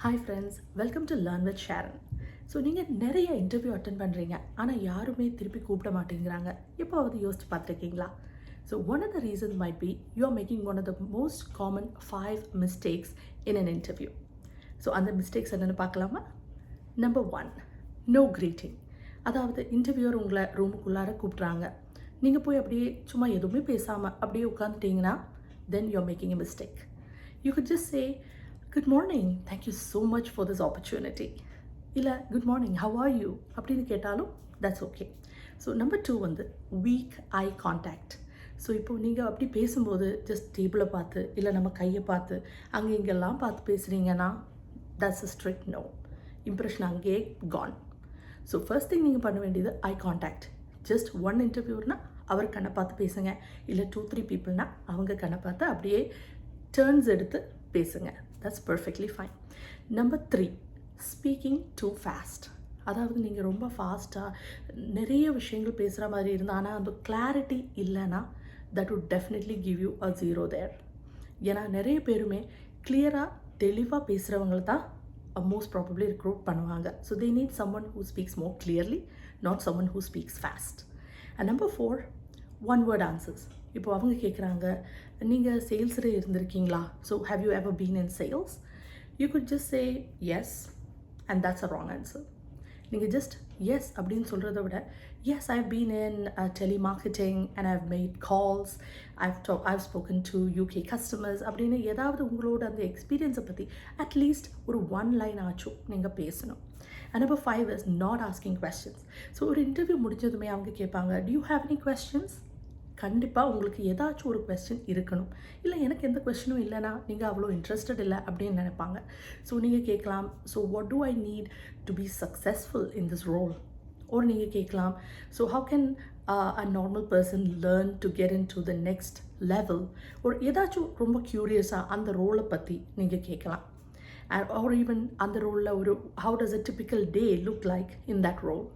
Hi friends, welcome to learn with Sharon. So நீங்கள் நிறைய interview attend பண்ணுறீங்க, ஆனால் யாருமே திருப்பி கூப்பிட மாட்டேங்கிறாங்க. எப்போவாவது யோசிச்சு பார்த்துருக்கீங்களா? So one of the reasons might be you are making one of the most common 5 mistakes in an interview. So அந்த மிஸ்டேக்ஸ் என்னென்னு பார்க்கலாமா? Number 1, no greeting. அதாவது இன்டர்வியூர் உங்களை ரூமுக்குள்ளார கூப்பிட்றாங்க, நீங்கள் போய் அப்படியே சும்மா எதுவுமே பேசாமல் அப்படியே உட்காந்துட்டீங்கன்னா then you are making a mistake. You could just say, "Good morning, thank you so much for this opportunity." இல்லை good morning, how are you அப்படின்னு கேட்டாலும் that's okay. ஸோ நம்பர் 2 வந்து weak eye contact. ஸோ இப்போது நீங்கள் அப்படி பேசும்போது just டேபிளை பார்த்து இல்லை நம்ம கையை பார்த்து அங்கே இங்கெல்லாம் பார்த்து பேசுகிறீங்கன்னா that's a strict no. Impression அங்கேயே gone. ஸோ ஃபர்ஸ்ட் திங் நீங்கள் பண்ண வேண்டியது ஐ கான்டாக்ட். ஜஸ்ட் ஒன் இன்டர்வியூர்னா அவர் கண்ணை பார்த்து பேசுங்க, இல்லை 2-3 பீப்புள்னா அவங்க கண்ணை பார்த்து அப்படியே டர்ன்ஸ் எடுத்து பேசுங்க. That's perfectly fine. Number 3, speaking two fast. அதாவது நீங்கள் ரொம்ப ஃபாஸ்ட்டாக நிறைய விஷயங்கள் பேசுகிற மாதிரி இருந்தால் ஆனால் அந்த கிளாரிட்டி இல்லைன்னா that would definitely give you a 0 there. ஏன்னா நிறைய பேருமே கிளியராக தெளிவாக பேசுகிறவங்கள தான் மோஸ்ட் ப்ராபப்ளி ரெக்ரூட் பண்ணுவாங்க. So they need someone who speaks more clearly, not someone who speaks fast. And number 4, one word answers. இப்போ அவங்க கேட்குறாங்க, நீங்கள் சேல்ஸில் இருந்திருக்கீங்களா? So have you ever been in sales? You could just say yes and that's a wrong answer. நீங்கள் just yes அப்படின்னு சொல்கிறத விட yes I've been in telemarketing and I've made calls, I've spoken to UK customers அப்படின்னு ஏதாவது உங்களோட அந்த எக்ஸ்பீரியன்ஸை பற்றி அட்லீஸ்ட் ஒரு 1 லைன் ஆச்சும் நீங்கள் பேசணும். And number 5 is not asking questions. So ஒரு இன்டர்வியூ முடிஞ்சதுமே அவங்க கேட்பாங்க, do you have any questions? கண்டிப்பாக உங்களுக்கு ஏதாச்சும் ஒரு கொஸ்டின் இருக்கணும். இல்லை எனக்கு எந்த கொஸ்டினும் இல்லைனா நீங்கள் அவ்வளோ இன்ட்ரெஸ்டட் இல்லை அப்படின்னு நினைப்பாங்க. ஸோ நீங்கள் கேட்கலாம், so what do I need to be successful in this role? ஒரு நீங்கள் கேட்கலாம், so how can a normal person learn to get into the next level? ஒரு ஏதாச்சும் ரொம்ப க்யூரியஸாக அந்த ரோலை பற்றி நீங்கள் கேட்கலாம். ஆர் ஈவன் அந்த ரோலில் ஒரு how does a typical day look like in that role?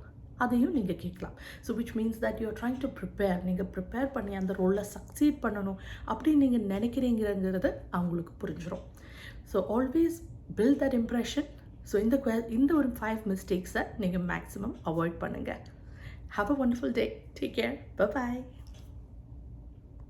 அதையும் நீங்கள் கேட்கலாம். So which means that you are trying to prepare. நீங்கள் ப்ரிப்பேர் பண்ணி அந்த ரோலில் சக்சீட் பண்ணணும் அப்படின்னு நீங்கள் நினைக்கிறீங்கிறது அவங்களுக்கு புரிஞ்சிடும். So always build that impression. So இந்த ஒரு 5 மிஸ்டேக்ஸை நீங்கள் மேக்ஸிமம் அவாய்ட் பண்ணுங்கள். Have a wonderful day. Take care. By.